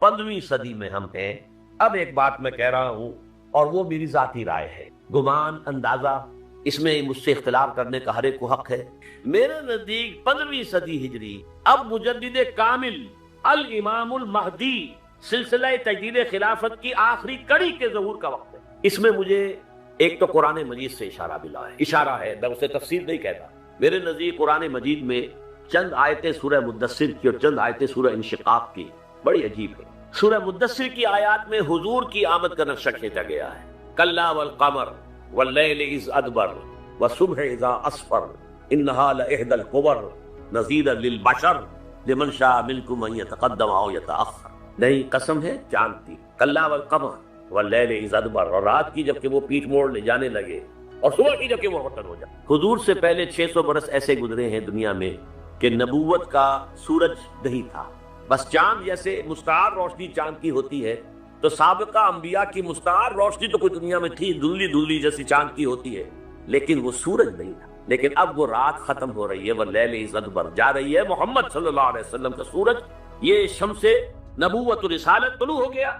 15ویں صدی میں ہم ہیں۔ اب ایک بات میں کہہ رہا ہوں اور وہ میری ذاتی رائے ہے، گمان اندازہ اس میں مجھ سے اختلاف کرنے کا ہر ایک کو حق ہے۔ میرے نزدیک 15ویں صدی ہجری اب مجدد کامل الامام المہدی سلسلہ تجدید خلافت کی آخری کڑی کے ظہور کا وقت ہے۔ اس میں مجھے ایک تو قرآن مجید سے اشارہ ملا ہے، اشارہ ہے، میں اسے تفسیر نہیں کہتا۔ میرے نزدیک قرآن مجید میں چند آیتیں سورہ مدثر کی اور چند آیتیں سورہ انشقاق کی بڑی عجیب ہے۔ سورہ مدثر کی آیات میں حضور کی آمد کا نقشہ کھینچا گیا ہے، کلا والقمر واللیل اذ ادبر والصبح اذا اسفر انہا لإحدی الکبر نذیرا للبشر لمن شاء منکم ان یتقدم او یتأخر۔ نہیں، قسم ہے چاند کی، کلا والقمر واللیل اذ ادبر، اور رات کی جبکہ وہ پیٹھ موڑ لے جانے لگے اور صبح کی جبکہ وہ روشن ہو جائے۔ حضور سے پہلے 600 برس ایسے گزرے ہیں دنیا میں کہ نبوت کا سورج نہیں تھا، بس چاند جیسے مستعار روشنی چاند کی ہوتی ہے، تو سابقہ انبیاء کی مستعار روشنی تو کوئی دنیا میں تھی، دھندلی دھندلی جیسی چاند کی ہوتی ہے، لیکن وہ سورج نہیں تھا۔ لیکن اب وہ رات ختم ہو رہی ہے، واللیل اذ ادبر، جا رہی ہے محمد صلی اللہ علیہ وسلم کا سورج، یہ شمس نبوت و رسالت طلوع ہو گیا۔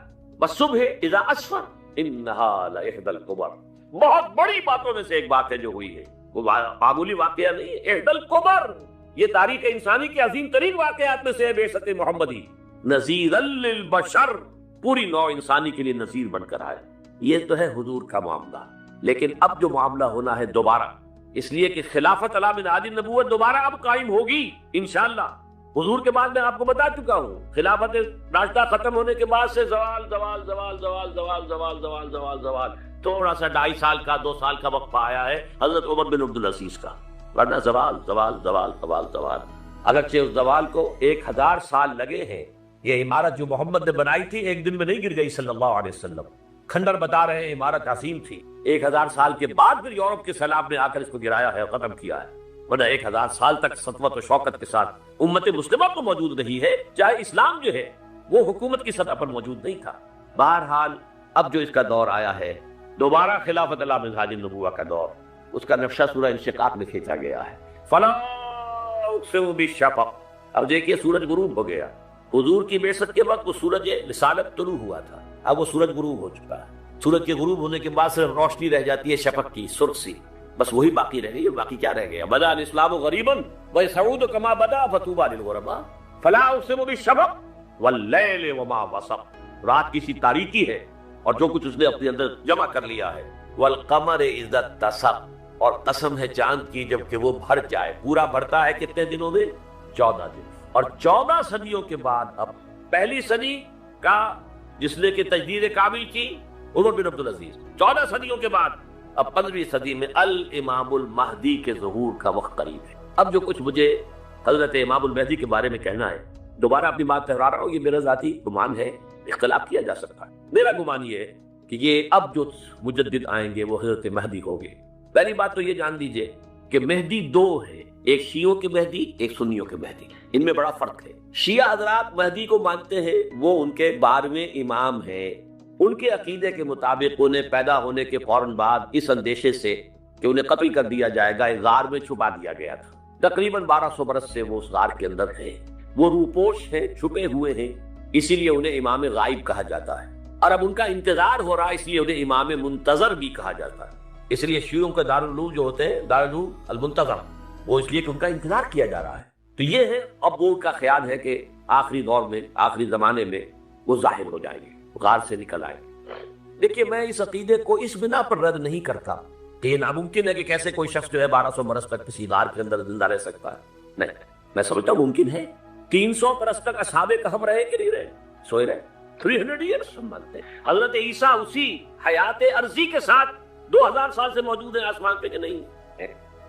والصبح اذا اسفر انہا لإحدی الکبر، بہت بڑی باتوں میں سے ایک بات ہے جو ہوئی ہے، وہ معمولی واقعہ نہیں ہے، احدی الکبر، یہ تاریخ انسانی کے عظیم ترین واقعات میں سے ہے بعثت محمدی، نذیرا للبشر، پوری نوع انسانی کے لیے نذیر بن کر آئے۔ یہ تو ہے حضور کا معاملہ، لیکن اب جو معاملہ ہونا ہے دوبارہ، اس لیے کہ خلافت علی من عادی نبوت دوبارہ اب قائم ہوگی انشاءاللہ۔ حضور کے بعد میں آپ کو بتا چکا ہوں، خلافت راشدہ ختم ہونے کے بعد سے زوال زوال زوال زوال زوال زوال زوال زوال زوال، تھوڑا سا 2.5 سال کا 2 سال کا وقفہ آیا ہے حضرت عمر بن عبدالعزیز کا، ورنہ زوال زوال زوال زوال زوال۔ اگرچہ اس زوال کو 1000 سال لگے ہیں، یہ عمارت جو محمد نے بنائی تھی ایک دن میں نہیں گر گئی صلی اللہ علیہ وسلم، کھنڈر بتا رہے ہیں عمارت عظیم تھی، 1000 سال کے بعد پھر یورپ کے سیلاب نے آ کر اس کو گرایا ہے اور ختم کیا ہے، ورنہ 1000 سال تک سطوت و شوکت کے ساتھ امت مسلمہ کو موجود رہی ہے، چاہے اسلام جو ہے وہ حکومت کی سطح پر موجود نہیں تھا۔ بہرحال اب جو اس کا دور آیا ہے دوبارہ خلافت علی من عادی النبوہ کا دور، اس کا نقشہ سورہ انشقاق میں کھینچا گیا ہے، فلا اقسم بالشفق۔ اب دیکھیے سورج غروب ہو گیا، حضور کی بعثت کے وقت وہ سورج رسالت طلوع ہوا تھا، اب وہ سورج غروب ہو چکا ہے۔ سورج کے غروب ہونے کے بعد صرف روشنی رہ جاتی ہے شفق کی، سرخ سی، بس وہی باقی رہ گئی، باقی کیا رہ گیا؟ بدا الاسلام غریبا ویسعود کما بدا فطوبی للغرباء فلا اقسم بالشفق واللیل وما وسق۔ رات کی سی تاریکی ہے اور جو کچھ اس نے اپنے اندر جمع کر لیا ہے، والقمر اذا اتسق، اور قسم ہے چاند کی جبکہ وہ بھر جائے، پورا بھرتا ہے کتنے دنوں میں؟ 14 دن، اور 14 صدیوں کے بعد اب پہلی صدی کا جس نے کہ تجدید کامل کی عمر بن عبدالعزیز، 14 صدیوں کے بعد اب 15ویں صدی میں الامام المہدی کے ظہور کا وقت قریب ہے۔ اب جو کچھ مجھے حضرت امام المہدی کے بارے میں کہنا ہے، دوبارہ اپنی بات دہرا رہا ہوں، یہ میرا ذاتی گمان ہے، اختلاف کیا جا سکتا ہے۔ میرا گمان یہ ہے کہ یہ اب جو مجدد آئیں گے وہ حضرت مہدی ہوں گے۔ پہلی بات تو یہ جان دیجئے کہ مہدی 2 ہے، ایک شیعوں کے مہدی، ایک سنیوں کے مہدی، ان میں بڑا فرق ہے۔ شیعہ حضرات مہدی کو مانتے ہیں، وہ ان کے 12ویں امام ہیں، ان کے عقیدے کے مطابق انہیں پیدا ہونے کے فوراً بعد اس اندیشے سے کہ انہیں قتل کر دیا جائے گا ایک غار میں چھپا دیا گیا تھا، تقریباً 1200 برس سے وہ اس غار کے اندر ہیں، وہ روپوش ہیں، چھپے ہوئے ہیں، اسی لیے انہیں امام غائب کہا جاتا ہے، اور اب ان کا انتظار ہو رہا ہے، اس لیے انہیں امام منتظر بھی کہا جاتا ہے۔ اس لیے شیعوں کے دارالعلوم جو ہوتے ہیں دارالعلوم المنتظر، وہ اس لیے کہ ان کا انتظار کیا جا رہا ہے۔ تو یہ ہے، اب وہ کا خیال ہے کہ آخری دور میں، آخری زمانے میں وہ ظاہر ہو جائیں گے، غار سے نکل آئیں گے۔ دیکھیے میں اس عقیدے کو اس بنا پر رد نہیں کرتا کہ یہ ناممکن ہے کہ کیسے کوئی شخص جو ہے 1200 برس تک کسی غار کے اندر زندہ رہ سکتا ہے، نہیں، میں سمجھتا ہوں ممکن ہے۔ 300 برس تک اصحاب کہف رہے کہ نہیں رہے؟ سوئے رہے، 300 ایئرس ہم مانتے ہیں۔ حضرت عیسیٰ اسی حیات عرضی کے ساتھ 2000 سال سے موجود ہیں آسمان پہ کہ نہیں؟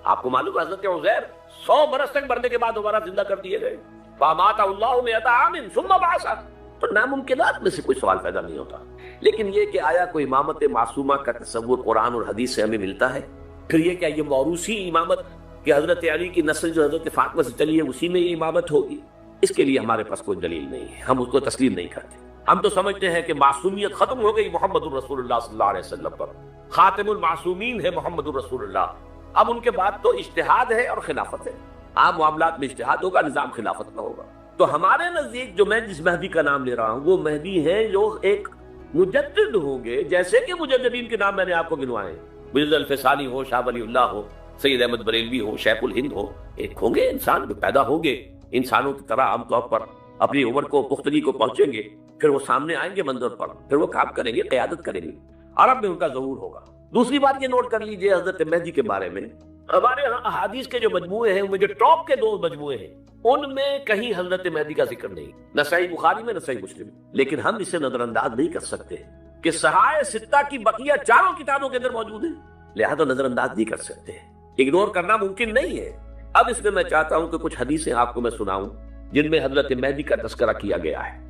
آپ کو معلوم ہے حضرت عزیر 100 برس تک مرنے کے بعد دوبارہ زندہ کر دیے گئے، فامات اللہ 100 عام ثم بعثہ، تو ناممکنات میں سے کوئی سوال پیدا نہیں ہوتا۔ لیکن یہ کہ آیا کوئی امامت معصومہ کا تصور قرآن اور حدیث سے ہمیں ملتا ہے؟ پھر یہ کیا یہ موروثی امامت کہ حضرت علی کی نسل جو حضرت فاطمہ سے چلی ہے اسی میں یہ امامت ہوگی؟ اس کے لیے ہمارے پاس کوئی دلیل نہیں ہے، ہم اس کو تسلیم نہیں کرتے۔ ہم تو سمجھتے ہیں کہ معصومیت ختم ہو گئی محمد الرسول اللہ صلی اللہ علیہ وسلم پر، خاتم المعصومین ہے محمد الرسول اللہ، اب ان کے بعد تو اجتہاد ہے اور خلافت ہے، عام معاملات میں اجتہاد ہوگا، نظام خلافت کا ہوگا۔ تو ہمارے نزدیک جو میں جس مہدی کا نام لے رہا ہوں وہ مہدی ہے جو ایک مجدد ہوں گے، جیسے کہ مجددین کے نام میں نے آپ کو گنوائے ہیں، مرزا الفسانی ہو، شاہ ولی اللہ ہو، سید احمد بریلوی ہو، شیخ الہند ہو، ایک ہوں گے انسان جو پیدا ہوں گے انسانوں کی طرح عام طور پر اپنی عمر کو پختگی کو پہنچیں گے، پھر وہ سامنے آئیں گے منظر پر، پھر وہ کام کریں گے، قیادت کریں گے، عرب میں ان کا ظہور ہوگا۔ دوسری بات یہ نوٹ کر لیجئے حضرت مہدی کے بارے میں، ہمارے ہاں احادیث کے جو مجموعے ہیں ان میں جو ٹاپ کے 2 مجموعے ہیں ان میں کہیں حضرت مہدی کا ذکر نہیں، نہ صحیح بخاری میں نہ صحیح مسلم، لیکن ہم اسے نظر انداز نہیں کر سکتے کہ صحائح ستہ کی بقیہ 4 کتابوں کے اندر موجود ہیں، لہذا نظر انداز نہیں کر سکتے، اگنور کرنا ممکن نہیں ہے۔ اب اس میں میں چاہتا ہوں کہ کچھ حدیثیں آپ کو میں سناؤں جن میں حضرت مہدی کا تذکرہ کیا گیا ہے۔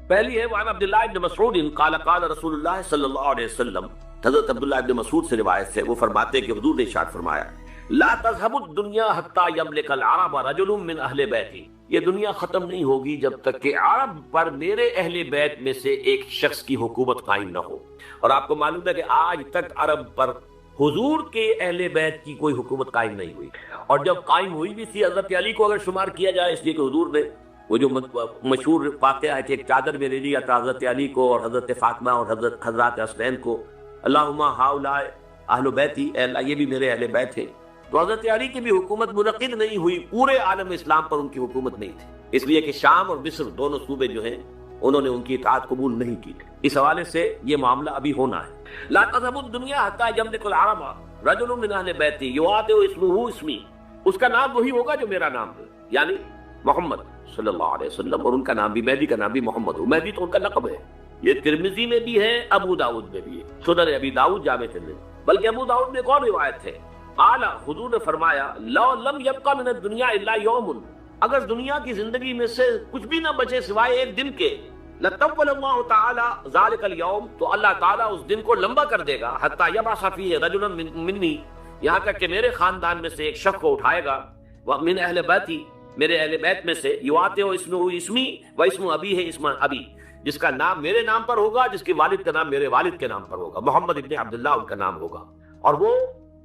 پہلی ہے وعن عبداللہ ابن مسعود قال قال رسول اللہ صلی اللہ علیہ وسلم، حضرت عبداللہ ابن مسعود سے روایت ہے، وہ فرماتے ہیں کہ حضور نے ارشاد فرمایا لا تذهب الدنيا حتى يملك العرب رجل من اہل بیتی، یہ دنیا ختم نہیں ہوگی جب تک کہ عرب پر میرے اہل بیت میں سے ایک شخص کی حکومت قائم نہ ہو۔ اور آپ کو معلوم ہے کہ آج تک عرب پر حضور کے اہل بیت کی کوئی حکومت قائم نہیں ہوئی، اور جب قائم ہوئی بھی تھی حضرت علی کو اگر شمار کیا جائے، اس لیے کہ حضور نے وہ جو مشہور واقعہ ہے کہ ایک چادر میں لے لیا تھا حضرت علی کو اور حضرت فاطمہ اور حضرات حسنین کو، اللہم ہؤلاء اہل بیتی، اے اللہ یہ بھی میرے اہل بیت ہیں، تو حضرت علی کی بھی حکومت منعقد نہیں ہوئی، پورے عالم اسلام پر ان کی حکومت نہیں تھی، اس لیے کہ شام اور مصر دونوں صوبے جو ہیں انہوں نے ان کی اطاعت قبول نہیں کی، اس حوالے سے یہ معاملہ ابھی ہونا ہے۔ لا تذهب الدنيا حتى يملك العرب رجل من اہل بیتی یعاد اسمه اسمی، اس کا نام وہی ہوگا جو میرا نام ہے، یعنی محمد صلی اللہ علیہ وسلم، اور ان کا نام بھی مہدی کا نام بھی محمد ہو، مہدی تو ان کا لقب ہے، یہ ترمذی میں بھی ہے، ابو داؤد میں بھی ہے، سنن ابی داؤد جامع ترمذی، بلکہ ابو داؤد میں ایک اور روایت ہے، قال حضور نے فرمایا لو لم يبقى من الدنيا الا يوم، اگر دنیا کی زندگی میں سے کچھ بھی نہ بچے سوائے ایک دن کے، لطول اللہ تعالی ذلك اليوم، تو اللہ تعالیٰ اس دن کو لمبا کر دے گا، حتى يبعث فيه رجلا مني، یہاں تک کہ میرے خاندان میں سے ایک شخص کو اٹھائے گا، ومن اہل بیتی، میرے اہل بیت میں سے، یواتے اسمہ اسمی و اسم ابی ہے اسم ابی، جس کا نام میرے نام پر ہوگا، جس کے والد کا نام میرے والد کے نام پر ہوگا، محمد ابن عبداللہ ان کا نام ہوگا، اور وہ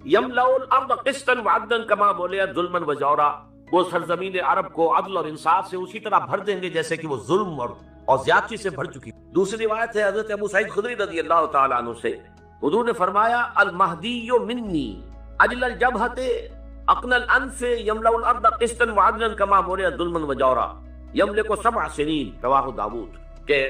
یملأ الارض قسطا وعدلا کما ملئت ظلما وجورا، وہ سرزمین عرب کو عدل اور انصاف سے اسی طرح بھر دیں گے جیسے کہ وہ ظلم اور زیادتی سے بھر چکی۔ دوسری روایت ہے حضرت ابو سعید خدری رضی اللہ تعالی عنہ سے، حضور نے فرمایا المہدی منی اجل الجبہۃ اقن الانف یملأ الارض قسطا وعدلا کما ملئت ظلما وجورا یملک 7 سنین، رواہ داؤد، کہ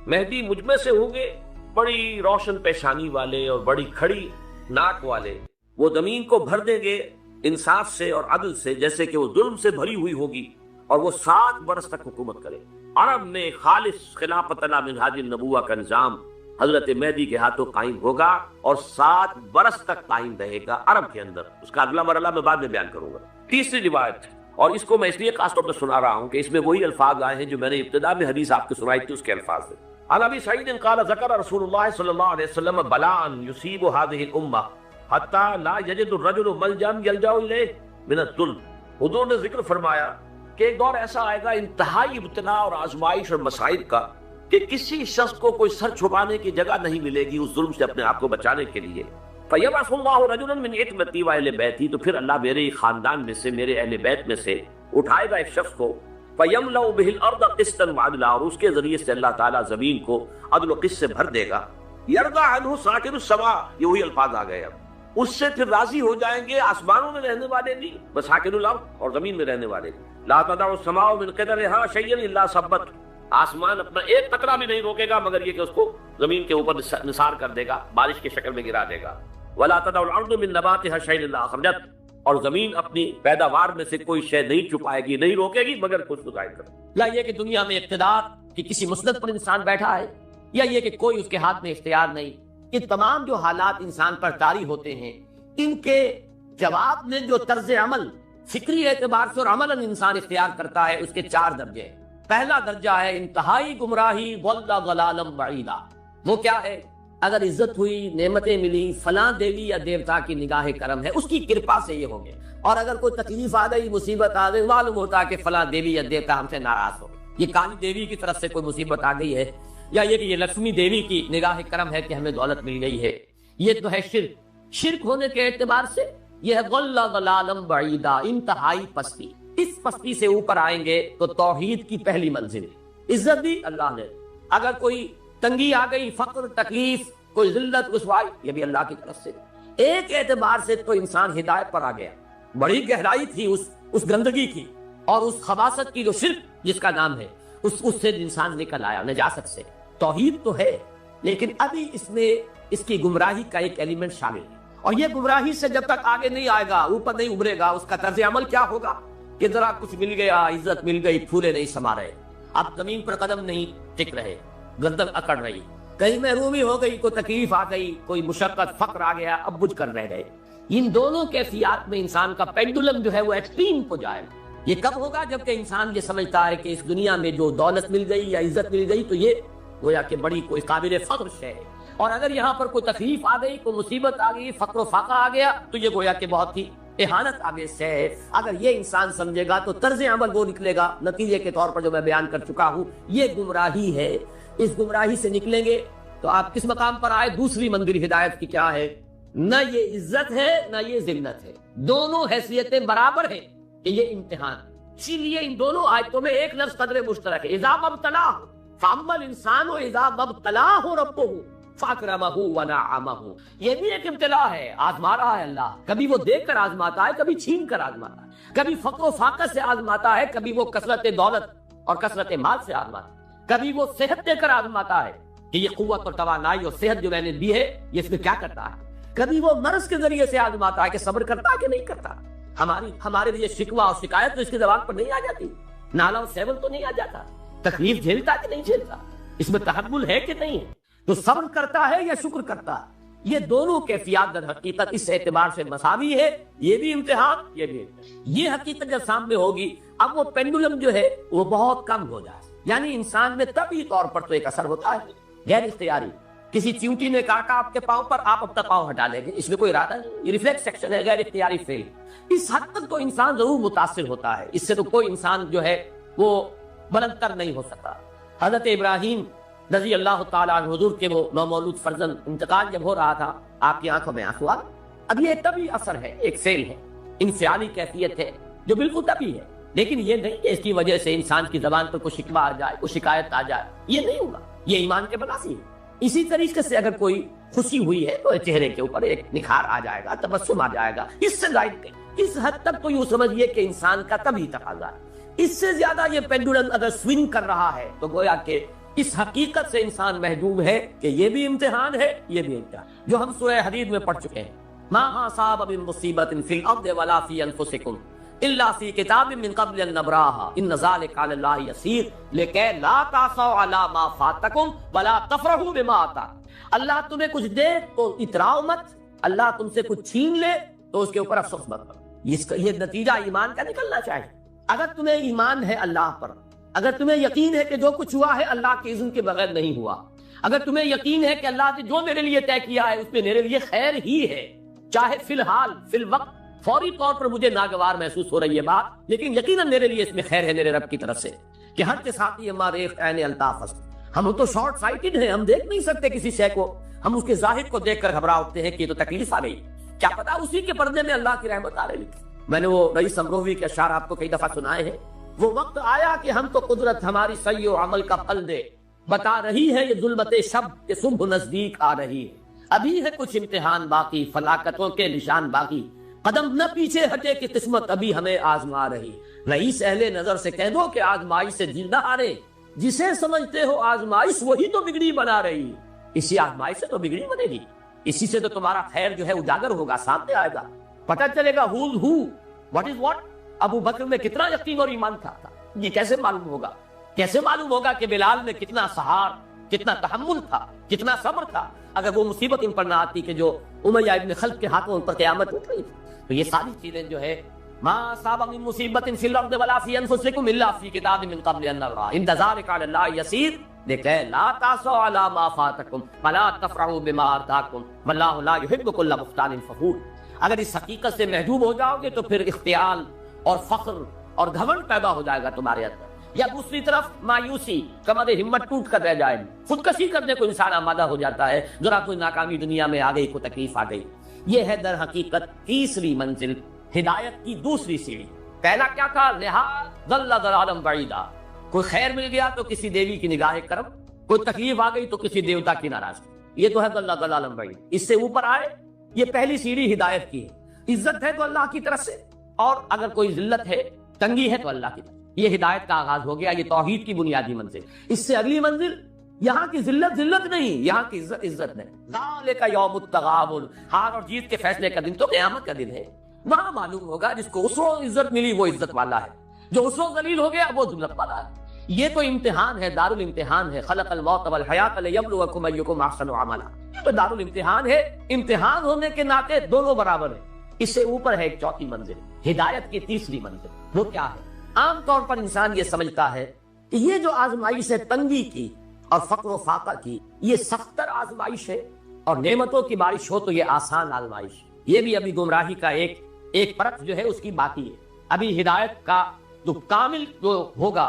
مہدی مجھ میں سے ہوں گے بڑی روشن پیشانی والے اور بڑی کھڑی ناک والے، وہ زمین کو بھر دیں گے انصاف سے اور عدل سے جیسے کہ وہ ظلم سے بھری ہوئی ہوگی، اور وہ 7 برس تک حکومت کرے۔ عرب میں خالص خلافت علی منہاج النبوہ کا نظام حضرت مہدی کے ہاتھوں قائم ہوگا اور 7 برس تک قائم رہے گا عرب کے اندر، اس کا اگلا مرحلہ میں بعد میں بیان کروں گا۔ تیسری روایت، اور اس کو میں اس لیے خاص طور پر سنا رہا ہوں کہ اس میں وہی الفاظ آئے ہیں جو میں نے ابتدا میں حدیث آپ کو سنائی تھی، اس کے الفاظ ہیں۔ عن ابی سعید قال ذکر رسول اللہ صلی اللہ علیہ وسلم بلاء یصیب هذه الامہ حتی لا یجد الرجل ملجا یلجا الیہ من الظلم، حضور نے ذکر فرمایا کہ ایک دور ایسا آئے گا انتہائی ابتلا اور آزمائش اور مصائب کا کہ کسی شخص کو کوئی سر چھپانے کی جگہ نہیں ملے گی اس ظلم سے اپنے آپ کو بچانے کے لیے، فیبعث اللہ رجلا من عتبتی واہل بیتی، تو پھر اللہ میرے خاندان میں سے میرے اہل بیت میں سے اٹھائے گا ایک شخص کو، فیملأ به الارض قسطا وعدلا، اور اس کے ذریعے سے اللہ تعالیٰ زمین کو عدل و قسط سے بھر دے گا، یرضى عنہ ساکن السماء، یہ وہی الفاظ آ گئے، اب اس سے پھر راضی ہو جائیں گے آسمانوں میں رہنے والے نہیں، بس ساکن الارض، اور زمین میں رہنے والے، لا تدع السماء من قدرها شيئا الا ثبت، آسمان اپنا ایک قطرہ بھی نہیں روکے گا مگر یہ کہ اس کو زمین کے اوپر نثار کر دے گا، بارش کی شکل میں گرا دے گا، ولا تدع الارض من نباتها شيئا الا اخرجت، اور زمین اپنی پیداوار میں سے کوئی شے نہیں چھپائے گی، نہیں روکے گی مگر کچھ تو ظاہر کرے۔ لا یہ کہ دنیا میں اقتدار کی کسی مسند پر انسان بیٹھا ہے، یا یہ کہ کوئی اس کے ہاتھ میں اختیار نہیں، یہ تمام جو حالات انسان پر طاری ہوتے ہیں ان کے جواب میں جو طرز عمل فکری اعتبار سے اور عملاً انسان اختیار کرتا ہے اس کے 4 درجے ہیں۔ پہلا درجہ ہے انتہائی گمراہی، ضل ضلالا بعیدا، وہ کیا ہے؟ اگر عزت ہوئی، نعمتیں ملی، فلاں دیوی یا دیوتا کی نگاہ کرم ہے، اس کی کرپا سے یہ ہو گیا، اور اگر کوئی تکلیف آ گئی، مصیبت آ گئی، معلوم ہوتا ہے کہ فلاں دیوی یا دیوتا ہم سے ناراض ہو، یہ کالی دیوی کی طرف سے کوئی مصیبت آ گئی ہے، یا یہ کہ یہ لکشمی دیوی کی نگاہ کرم ہے کہ ہمیں دولت مل گئی ہے، یہ تو ہے شرک۔ شرک ہونے کے اعتبار سے یہ ہے ضل ضلالا بعیدا، انتہائی پستی۔ اس پستی سے اوپر آئیں گے تو توحید کی پہلی منزل ہے۔ عزت بھی اللہ نے، اگر کوئی تنگی آ گئی، فقر، تکلیف، کوئی ذلت، رسوائی، یہ بھی اللہ کی طرف سے۔ ایک اعتبار سے تو انسان ہدایت پر آ گیا، بڑی گہرائی تھی اس گندگی کی اور اس خباثت کی جو شرک جس کا نام ہے، اس سے انسان نکل آیا نجاست سے۔ توحید تو ہے لیکن ابھی اس میں اس کی گمراہی کا ایک ایلیمنٹ شامل ہے، اور یہ گمراہی سے جب تک آگے نہیں آئے گا، اوپر نہیں ابھرے گا، اس کا طرز عمل کیا ہوگا کہ ذرا کچھ مل گیا، عزت مل گئی، پھولے نہیں سما رہے، اب زمین پر قدم نہیں ٹک رہے، گردن اکڑ رہی، کہیں محرومی ہو گئی، کوئی تکلیف آ گئی، کوئی مشقت، فقر آ گیا، اب بجھ کر رہ گئے۔ ان دونوں کیفیات میں انسان کا پینڈولم جو ہے وہ ایکسٹریم ہو جائے گا۔ یہ کب ہوگا؟ جبکہ انسان یہ سمجھتا ہے کہ اس دنیا میں جو دولت مل گئی یا عزت مل گئی تو یہ گویا کہ بڑی کوئی قابل فخر شے ہے، اور اگر یہاں پر کوئی تکلیف آ گئی، کوئی مصیبت آ گئی، فقر و فاقہ آ گیا تو یہ گویا کہ بہت ہی اہانت آمیز ہے۔ اگر یہ انسان سمجھے گا تو طرز عمل وہ نکلے گا، نتیجے کے طور پر جو میں بیان کر چکا ہوں، یہ گمراہی ہے۔ اس گمراہی سے نکلیں گے تو آپ کس مقام پر آئے؟ دوسری منزل ہدایت کی کیا ہے؟ نہ یہ عزت ہے نہ یہ ذلت ہے، دونوں حیثیتیں برابر ہیں کہ یہ امتحان۔ اسی لیے ان دونوں آیتوں میں ایک لفظ قدر مشترک ہے، اذا مبتلاه فاما الانسان اذا مبتلاه ربه فاکرمہ ونعمہ۔ یہ بھی ایک ابتلا ہے، آزما رہا ہے اللہ، کبھی وہ دیکھ کر آزماتا ہے، کبھی چھین کر آزماتا ہے، کبھی فقر و فاقہ سے آزماتا ہے، کبھی وہ کثرت دولت اور کثرت مال سے آزماتا ہے، کبھی وہ صحت دے کر آزماتا ہے کہ یہ قوت اور توانائی اور صحت جو میں نے دی ہے یہ اس میں کیا کرتا ہے، کبھی وہ مرض کے ذریعے سے آزماتا ہے کہ صبر کرتا ہے کہ نہیں کرتا۔ ہمارے لیے شکوہ اور شکایت تو اس کی زبان پر نہیں آ جاتی، نالا و سیول تو نہیں آ جاتا، تکلیف جھیلتا کہ نہیں جھیلتا، اس میں تحمل ہے کہ نہیں ہے، تو صبر کرتا ہے یا شکر کرتا ہے۔ یہ دونوں کیفیات در حقیقت اس اعتبار سے مساوی ہے، یہ بھی امتحان، یہ بھی امتحان۔ یہ حقیقت جب سامنے ہوگی اب وہ پینڈولم جو ہے وہ بہت کم ہو جائے، یعنی انسان میں طبعی طور پر تو ایک اثر ہوتا ہے غیر اختیاری، کسی چیونٹی نے کاٹا آپ کے پاؤں پر، آپ اپنا پاؤں ہٹا لیں گے، اس میں کوئی ارادہ نہیں، یہ ریفلیکس ایکشن ہے، غیر اختیاری فیل۔ اس حد تک تو انسان ضرور متاثر ہوتا ہے، اس سے تو کوئی انسان جو ہے وہ بلند تر نہیں ہو سکتا۔ حضرت ابراہیم رضی اللہ تعالیٰ عنہ، حضور کے وہ نومولود فرزند، انتقال جب ہو رہا تھا آپ کی آنکھوں میں آنسو آ گئے۔ اب یہ طبعی اثر ہے، ایک فعل ہے، انفعالی کیفیت ہے جو بالکل طبعی ہے، لیکن یہ نہیں کہ اس کی وجہ سے انسان کی زبان پر کوئی شکوہ آ جائے، کوئی شکایت آ جائے، یہ نہیں ہوگا، یہ ایمان کے منافی ہے۔ اسی طریقے سے اگر کوئی خوشی ہوئی ہے تو چہرے کے اوپر ایک نکھار آ جائے گا، تبسم آ جائے گا، اس سے ظاہر کہ اس حد تک تو یوں سمجھیے کہ انسان کا طبعی تقاضا ہے۔ اس سے زیادہ یہ پینڈولم اگر سوئنگ کر رہا ہے تو گویا کہ اس حقیقت سے انسان محجوب ہے کہ یہ بھی امتحان ہے، یہ بھی امتحان، جو ہم سورہ حدید میں پڑھ چکے ہیں، ما اصاب من مصیبت فی الارض ولا فی انفسکم الا فی کتاب من قبل ان نبراها ان ذلک علی اللہ یسیر لکی لا تعصوا علی ما فاتکم ولا تفرحوا بما آتاکم۔ اللہ تمہیں کچھ دے تو اتراؤ مت، اللہ تم سے کچھ چھین لے تو اس کے اوپر افسوس مت کرو۔ یہ نتیجہ ایمان کا نکلنا چاہیے۔ اگر تمہیں ایمان ہے اللہ پر، اگر تمہیں یقین ہے کہ جو کچھ ہوا ہے اللہ کے اذن کے بغیر نہیں ہوا، اگر تمہیں یقین ہے کہ اللہ نے جو میرے لیے طے کیا ہے اس میں میرے لیے خیر ہی ہے، چاہے فی الحال فی الوقت فوری طور پر مجھے ناگوار محسوس ہو رہی ہے بات، لیکن یقیناً میرے لیے اس میں خیر ہے میرے رب کی طرف سے، کہ ہر کے ساتھ یہ ہمارے عین الطاف است۔ ہم تو شارٹ سائٹڈ ہیں، ہم دیکھ نہیں سکتے کسی شے کو، ہم اس کے ظاہر کو دیکھ کر گھبرا اٹھتے ہیں کہ یہ تو تکلیف آ گئی، کیا پتا اسی کے پردے میں اللہ کی رحمت آ رہی ہے۔ میں نے وہ رئیس امروہوی کے اشعار آپ کو کئی دفعہ سنائے ہیں، وہ وقت آیا کہ ہم کو قدرت ہماری سعی و عمل کا پھل دے، بتا رہی ہے یہ ظلمت شب کہ صبح نزدیک آ رہی ہے، ابھی ہے کچھ امتحان باقی، فلاکتوں کے نشان باقی، قدم نہ پیچھے ہٹے کہ قسمت ابھی ہمیں آزما رہی۔ رئیس اہل نظر سے کہہ دو کہ آزمائش سے دل نہ ہارے، جسے سمجھتے ہو آزمائش وہی تو بگڑی بنا رہی، اسی آزمائش سے تو بگڑی بنے گی، اسی سے تو تمہارا خیر جو ہے اجاگر ہوگا، سامنے آئے گا، پتہ چلے گا who's who, what is what۔ ابو بکر میں کتنا یقین اور ایمان تھا، یہ کیسے معلوم ہوگا؟ کیسے معلوم ہوگا کہ بلال میں کتنا سہار، کتنا تحمل تھا، کتنا صبر تھا، اگر وہ مصیبت ان پر نہ آتی کہ جو امیہ ابن خلف کے ہاتھوں ان پر قیامت اٹھ رہی تھی۔ تو یہ ساری چیزیں جو ہے ما اصاب من مصیبت فی الارض ولا فی انفسکم الا فی کتاب من قبل ان نبرأ ان ذلک علی اللہ یسیر لکی لا تعصوا علی ما فاتکم ولا تفرحوا بما آتاکم واللہ لا یحب کل مختال فخور۔ اگر اس حقیقت سے محجوب ہو جاؤ گے تو پھر اختیال اور فخر اور گھمنڈ پیدا ہو جائے گا تمہارے اندر، یا دوسری طرف مایوسی، کمر ہمت ٹوٹ کر رہ جائے، خودکشی کرنے کو انسان آمادہ ہو جاتا ہے، ذرا کوئی ناکامی دنیا میں آ گئی، کوئی تکلیف آ گئی۔ یہ ہے در حقیقت تیسری منزل، ہدایت کی دوسری سیڑھی۔ پہلا کیا تھا؟ لحاظ ضل ضلالا بعیدا، کوئی خیر مل گیا تو کسی دیوی کی نگاہ کرم، کوئی تکلیف آ گئی تو کسی دیوتا کی ناراضگی، یہ تو ہے ضل ضلالا بعیدا۔ اس سے اوپر آئے، یہ پہلی سیڑھی ہدایت کی ہے، عزت ہے تو اللہ کی طرف سے، اور اگر کوئی ذلت ہے، تنگی ہے تو اللہ کی طرف، یہ ہدایت کا آغاز ہو گیا، یہ توحید کی بنیادی منزل۔ اس سے اگلی منزل، یہاں کی ذلت ذلت نہیں، یہاں کی عزت عزت نہیں۔ ذالک یوم التغابن، ہار اور جیت کے فیصلے کا دن تو قیامت کا دن ہے۔ وہاں معلوم ہوگا جس کو اس وقت عزت ملی وہ عزت والا ہے، جو اس وقت ذلیل ہو گیا وہ ذلت والا ہے۔ یہ تو امتحان ہے، دار الامتحان ہے، خلق الموت والحیات لیبلوکم ایکم احسن عملا، تو دار الامتحان ہے، امتحان ہونے کے ناطے دونوں برابر ہیں۔ اس سے اوپر ہے ایک چوتھی منزل، ہدایت کی تیسری منزل، وہ کیا ہے؟ عام طور پر انسان یہ سمجھتا ہے کہ یہ جو آزمائش ہے تنگی کی اور فقر و فاقہ کی، یہ سختر آزمائش ہے، اور نعمتوں کی بارش ہو تو یہ آسان آزمائش۔ یہ بھی ابھی گمراہی کا ایک پرت جو ہے اس کی باقی ہے۔ ابھی ہدایت کا جو کامل جو ہوگا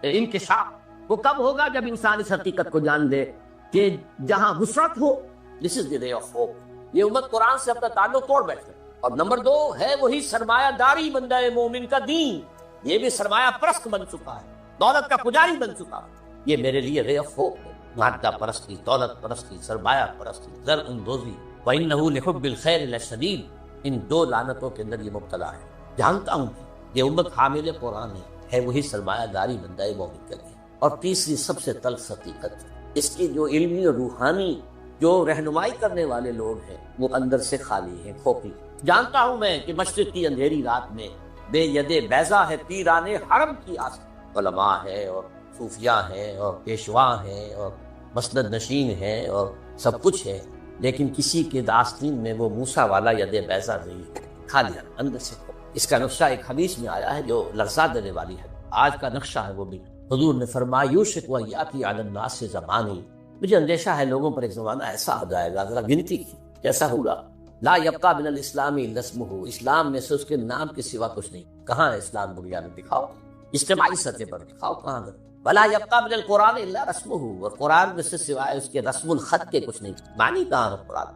انکشاف وہ کب ہوگا؟ جب انسان اس حقیقت کو جان دے کہ جہاں وسعت ہو، دس از دی رے آف ہوپ۔ یہ امت قرآن سے اپنا تعلق توڑ بیٹھے۔ اور نمبر 2 ہے وہی سرمایہ داری بندہ مومن کا دین، یہ بھی سرمایہ پرست بن چکا ہے، دولت کا پجاری بن چکا ہے۔ یہ میرے لیے رے آف ہوپ ہے، مادہ پرستی، دولت پرستی، سرمایہ پرستی، زر اندوزی، وَإِنَّهُ لِحُبِّ الْخَيْرِ لَشَدِيدٌ، ان دو لعنتوں کے اندر یہ مبتلا ہے۔ جانتا ہوں یہ امت حامل قرآن ہے وہی سرمایہ داری بندہ مومن کا دین۔ اور تیسری سب سے تلخ حقیقت، اس کی جو علمی اور روحانی جو رہنمائی کرنے والے لوگ ہیں وہ اندر سے خالی ہیں، کھوکھلے۔ جانتا ہوں میں کہ مشرق کی اندھیری رات میں بے ید بیضا ہے پیران حرم کی آس، علماء ہے اور صوفیاء ہیں اور پیشوا ہیں اور مسند نشین ہیں اور سب کچھ ہے، لیکن کسی کے داستین میں وہ موسیٰ والا ید بیضا نہیں، خالی ہے اندر سے۔ اس کا نقشہ ایک حدیث میں آیا ہے جو لرزا دینے والی ہے، آج کا نقشہ ہے وہ بھی۔ حضور نے فرمایا یوشک ان یاتی علی الناس زمانی، مجھے اندیشہ ہے لوگوں پر ایک زمانہ ایسا آ جائے گا، ذرا گنتی کی کیسا ہوگا، لا یبقى من الاسلام الا اسمہ، اسلام میں سے اس کے نام کے سوا کچھ نہیں۔ کہاں ہے اسلام دنیا میں؟ دکھاؤ، اجتماعی سطح پر دکھاؤ کہاں ہے۔ ولا یبقى من القرآن الا رسمہ، اور قرآن میں سے سوائے اس کے رسم الخط کے کچھ نہیں۔ معنی کہاں ہے قرآن؟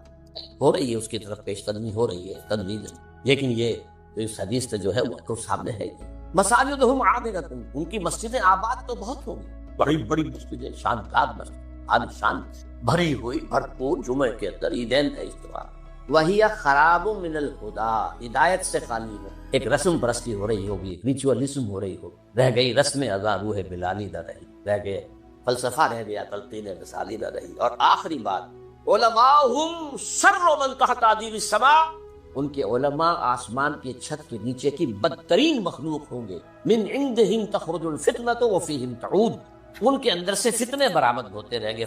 ہو رہی ہے اس کی طرف پیش قدمی ہو رہی ہے، تدوین، لیکن یہ اس حدیث سے جو ہے وہ تو سامنے ہے۔ مساجدہم عامرۃ، ان کی مسجدیں آباد تو بہت ہوں گی، بڑی بڑی مسجدیں، شاندار مسجد، عالیشان، بھری ہوئی، بھرپور، جمعے کے اندر عیدین کا اجتماع۔ وہی خراب من الہدی، ہدایت سے خالی ہے، ایک رسم پرستی ہو رہی ہوگی، ایک ریچولیزم ہو رہی ہو، رہ گئی رسم ادا، روح بلالی نہ رہی، رہ گئے فلسفہ، رہ گیا تلقین مثالی نہ رہی۔ اور آخری بات، علماءہم شر من تحت عدیم السماء، ان کے علماء آسمان کی چھت کے نیچے کی بدترین مخلوق ہوں گے۔ من عندہم تخرج الفتنۃ وفیہم تعود، ان کے اندر سے فتنے برآمد ہوتے رہیں گے۔